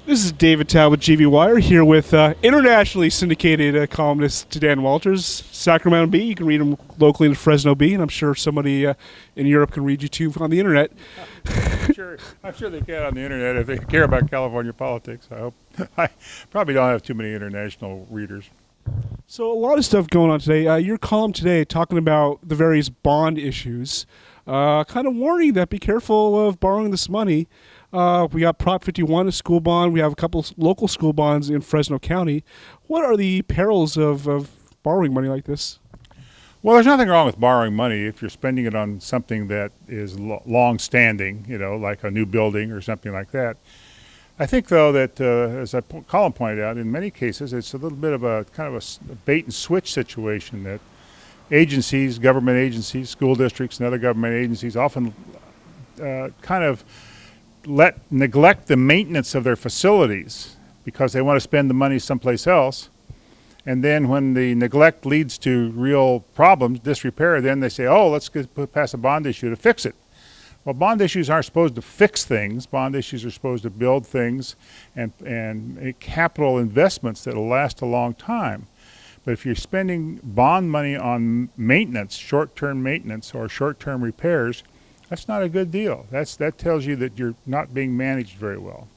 This is David Talbot, GV Wire, here with internationally syndicated columnist Dan Walters, Sacramento Bee. You can read him locally in Fresno Bee, and I'm sure somebody in Europe can read you too on the internet. I'm sure they can on the internet if they care about California politics. I hope. I probably don't have too many international readers. So a lot of stuff going on today. Your column today talking about the various bond issues, kind of warning that be careful of borrowing this money. We got Prop 51, a school bond. We have a couple local school bonds in Fresno County. What are the perils of borrowing money like this? Well, there's nothing wrong with borrowing money if you're spending it on something that is long-standing, like a new building or something like that. I think, though, that as Colin pointed out, in many cases it's a little bit of a kind of a bait and switch situation that agencies, government agencies, school districts, and other government agencies often kind of neglect the maintenance of their facilities because they want to spend the money someplace else. And then when the neglect leads to real problems, disrepair, then they say, oh, let's pass a bond issue to fix it. Well, bond issues aren't supposed to fix things. Bond issues are supposed to build things and make capital investments that will last a long time. But if you're spending bond money on maintenance, short-term maintenance or short-term repairs, that's not a good deal. That tells you that you're not being managed very well.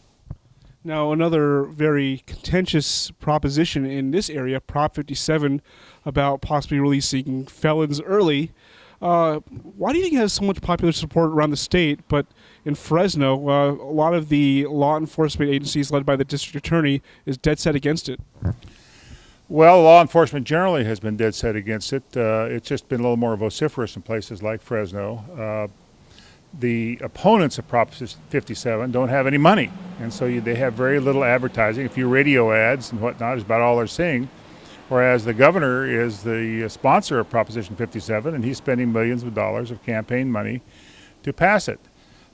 Now, another very contentious proposition in this area, Prop 57, about possibly releasing felons early. Why do you think it has so much popular support around the state, but in Fresno, a lot of the law enforcement agencies led by the district attorney is dead set against it? Well, law enforcement generally has been dead set against it. It's just been a little more vociferous in places like Fresno. The opponents of Prop 57 don't have any money, and so they have very little advertising. A few radio ads and whatnot is about all they're seeing, whereas the governor is the sponsor of Proposition 57, and he's spending millions of dollars of campaign money to pass it.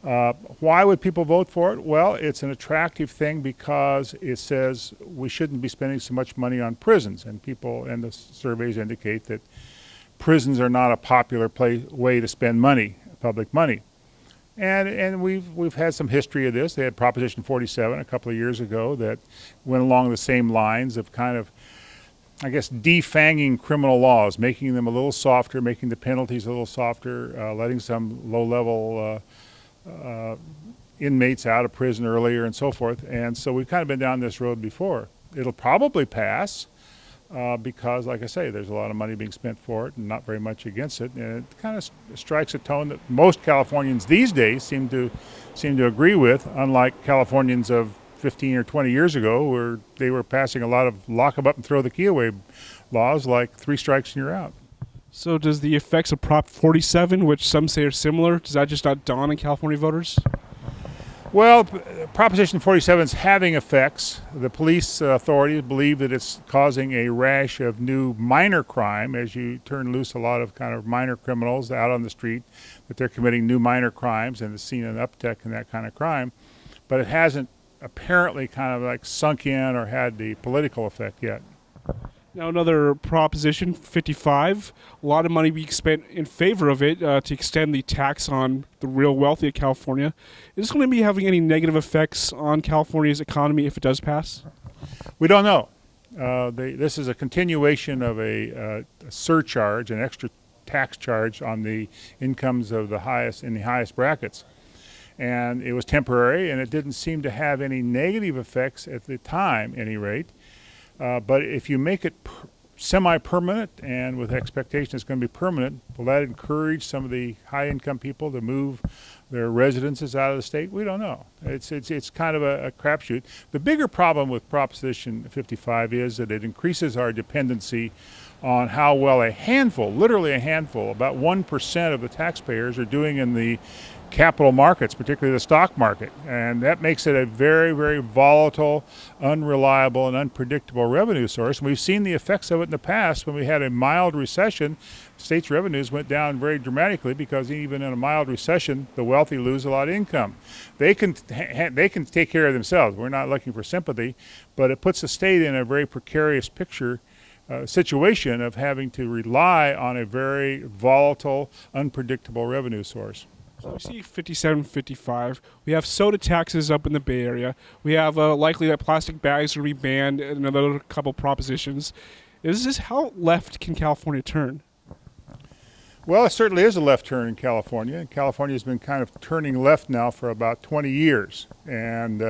Why would people vote for it? Well, it's an attractive thing because it says we shouldn't be spending so much money on prisons, and the surveys indicate that prisons are not a popular way to spend money, public money. And we've had some history of this. They had Proposition 47 a couple of years ago that went along the same lines of kind of, I guess, defanging criminal laws, making them a little softer, making the penalties a little softer, letting some low-level inmates out of prison earlier and so forth. And so we've kind of been down this road before. It'll probably pass because, like I say, there's a lot of money being spent for it and not very much against it. And it kind of strikes a tone that most Californians these days seem to agree with, unlike Californians of 15 or 20 years ago where they were passing a lot of lock 'em up and throw the key away laws like 3 strikes and you're out. So does the effects of Prop 47, which some say are similar, does that just not dawn on California voters? Well, Proposition 47 is having effects. The police authorities believe that it's causing a rash of new minor crime as you turn loose a lot of kind of minor criminals out on the street, that they're committing new minor crimes and it's seen an uptick in that kind of crime. But it hasn't apparently kind of like sunk in or had the political effect yet. Now, another Proposition 55, a lot of money being spent in favor of it to extend the tax on the real wealthy of California. Is this going to be having any negative effects on California's economy if it does pass? We don't know. This is a continuation of a surcharge, an extra tax charge on the incomes of the highest brackets. And it was temporary, and it didn't seem to have any negative effects at the time, at any rate. But if you make it semi-permanent and with expectation it's going to be permanent, will that encourage some of the high-income people to move their residences out of the state? We don't know. It's kind of a crapshoot. The bigger problem with Proposition 55 is that it increases our dependency on how well literally a handful, about 1% of the taxpayers are doing in the capital markets, particularly the stock market. And that makes it a very, very volatile, unreliable, and unpredictable revenue source. And we've seen the effects of it in the past. When we had a mild recession, states' revenues went down very dramatically because even in a mild recession, the wealthy lose a lot of income. They can take care of themselves. We're not looking for sympathy, but it puts the state in a very precarious situation of having to rely on a very volatile, unpredictable revenue source. So we see 57, 55. We have soda taxes up in the Bay Area. We have likely that plastic bags will be banned and another couple propositions. Is this how left can California turn? Well, it certainly is a left turn in California. California has been kind of turning left now for about 20 years, and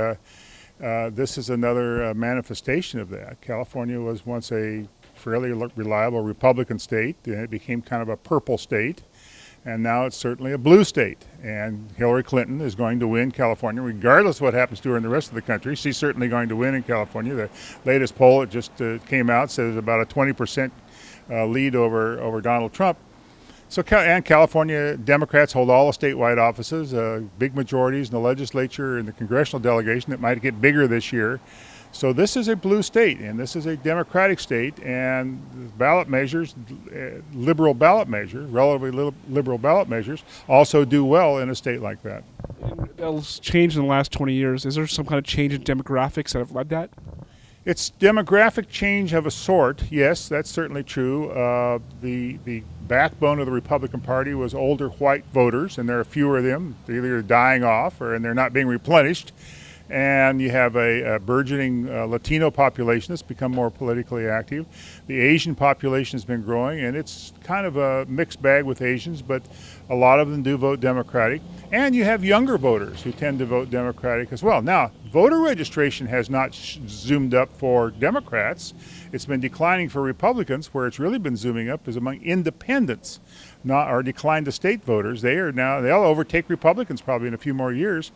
this is another manifestation of that. California was once a fairly reliable Republican state, and it became kind of a purple state, and now it's certainly a blue state. And Hillary Clinton is going to win California, regardless of what happens to her in the rest of the country. She's certainly going to win in California. The latest poll that just came out says about a 20% lead over Donald Trump. So, and California Democrats hold all the statewide offices, big majorities in the legislature and the congressional delegation that might get bigger this year. So this is a blue state, and this is a Democratic state, and ballot measures, liberal ballot measures, relatively liberal ballot measures, also do well in a state like that. And that's changed in the last 20 years. Is there some kind of change in demographics that have led that? It's demographic change of a sort, yes, that's certainly true. The backbone of the Republican Party was older white voters, and there are fewer of them. They're either dying off and they're not being replenished. And you have a burgeoning Latino population that's become more politically active. The Asian population has been growing, and it's kind of a mixed bag with Asians, but a lot of them do vote Democratic. And you have younger voters who tend to vote Democratic as well. Now, voter registration has not zoomed up for Democrats. It's been declining for Republicans. Where it's really been zooming up is among independents, or declined to state voters. They'll overtake Republicans probably in a few more years.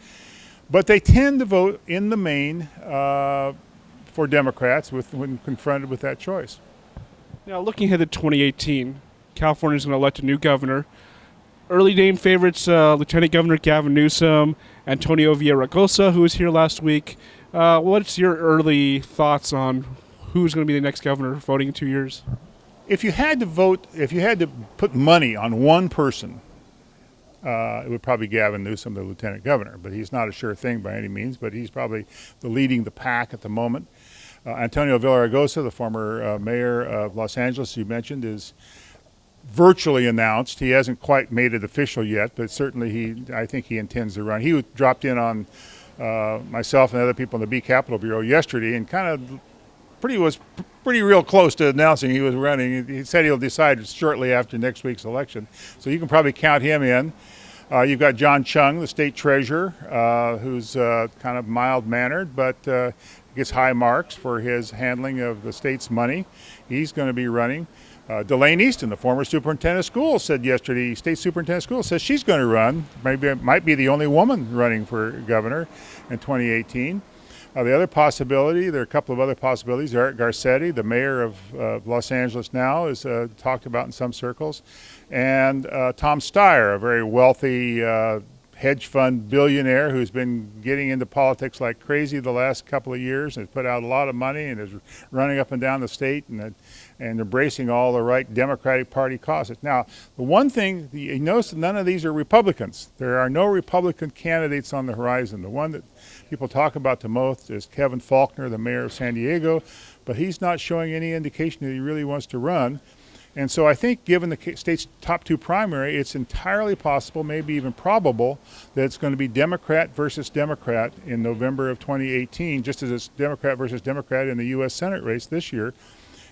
But they tend to vote in the main for Democrats when confronted with that choice. Now, looking ahead to 2018, California is going to elect a new governor. Early name favorites, Lieutenant Governor Gavin Newsom, Antonio Villaraigosa, who was here last week. What's your early thoughts on who's going to be the next governor voting in 2 years? If you had to put money on one person, it would probably be Gavin Newsom, the lieutenant governor, but he's not a sure thing by any means, but he's probably leading the pack at the moment. Antonio Villaraigosa, the former mayor of Los Angeles, you mentioned, is virtually announced. He hasn't quite made it official yet, but certainly I think he intends to run. He dropped in on myself and other people in the B Capitol Bureau yesterday and was pretty real close to announcing he was running. He said he'll decide shortly after next week's election. So you can probably count him in. You've got John Chung, the state treasurer, who's kind of mild-mannered, but gets high marks for his handling of the state's money. He's going to be running. Delane Easton, the former superintendent of schools, said yesterday, state superintendent of schools, says she's going to run. Maybe it might be the only woman running for governor in 2018. The other possibility, there are a couple of other possibilities. Eric Garcetti, the mayor of Los Angeles now, is talked about in some circles. And Tom Steyer, a very wealthy hedge fund billionaire who's been getting into politics like crazy the last couple of years and has put out a lot of money and is running up and down the state and embracing all the right Democratic Party causes. Now, the one thing, you notice that none of these are Republicans. There are no Republican candidates on the horizon. The one that people talk about the most is Kevin Faulconer, the mayor of San Diego, but he's not showing any indication that he really wants to run. And so I think given the state's top two primary, it's entirely possible, maybe even probable, that it's going to be Democrat versus Democrat in November of 2018, just as it's Democrat versus Democrat in the U.S. Senate race this year.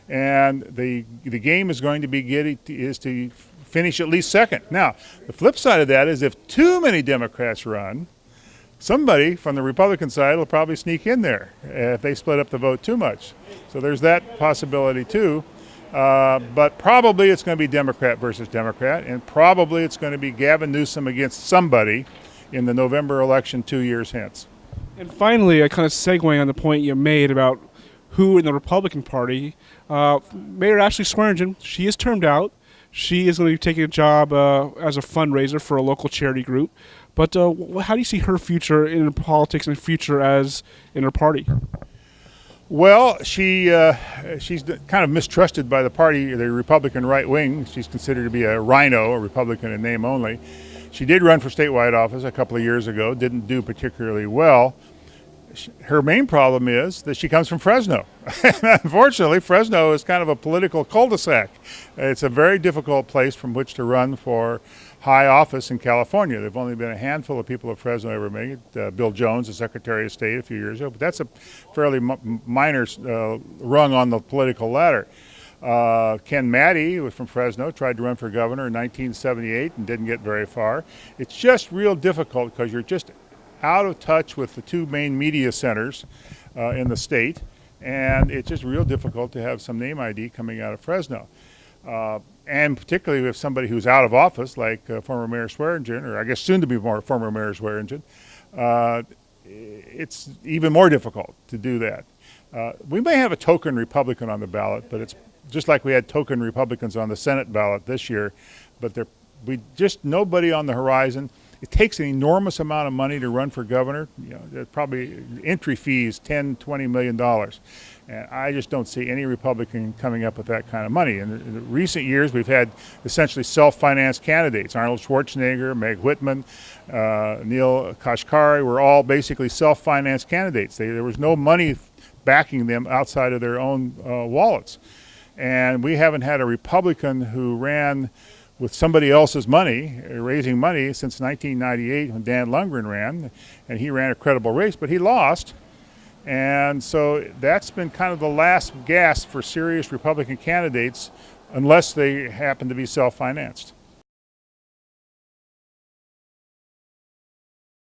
And the game is going to be to finish at least second. Now, the flip side of that is if too many Democrats run, somebody from the Republican side will probably sneak in there if they split up the vote too much. So there's that possibility too. But probably it's going to be Democrat versus Democrat, and probably it's going to be Gavin Newsom against somebody in the November election 2 years hence. And finally, a kind of segue on the point you made about who in the Republican Party, Mayor Ashley Swearingen, she is termed out. She is going to be taking a job as a fundraiser for a local charity group. But how do you see her future in politics and future as in her party? Well, she's kind of mistrusted by the party, the Republican right wing. She's considered to be a rhino, a Republican in name only. She did run for statewide office a couple of years ago, didn't do particularly well. Her main problem is that she comes from Fresno. Unfortunately, Fresno is kind of a political cul-de-sac. It's a very difficult place from which to run for high office in California. There've only been a handful of people at Fresno ever make it. Bill Jones, the Secretary of State, a few years ago, but that's a fairly minor rung on the political ladder. Ken Maddie was from Fresno, tried to run for governor in 1978 and didn't get very far. It's just real difficult because you're just out of touch with the two main media centers in the state, and it's just real difficult to have some name ID coming out of Fresno. And particularly with somebody who's out of office, like former Mayor Swearingen, or I guess soon to be former Mayor Swearingen, it's even more difficult to do that. We may have a token Republican on the ballot, but it's just like we had token Republicans on the Senate ballot this year, but nobody on the horizon. It takes an enormous amount of money to run for governor. There's probably entry fees, $10, $20 million. And I just don't see any Republican coming up with that kind of money. In recent years, we've had essentially self-financed candidates. Arnold Schwarzenegger, Meg Whitman, Neil Kashkari were all basically self-financed candidates. There was no money backing them outside of their own wallets. And we haven't had a Republican who ran with somebody else's money, raising money, since 1998 when Dan Lundgren ran, and he ran a credible race, but he lost. And so that's been kind of the last gasp for serious Republican candidates, unless they happen to be self-financed.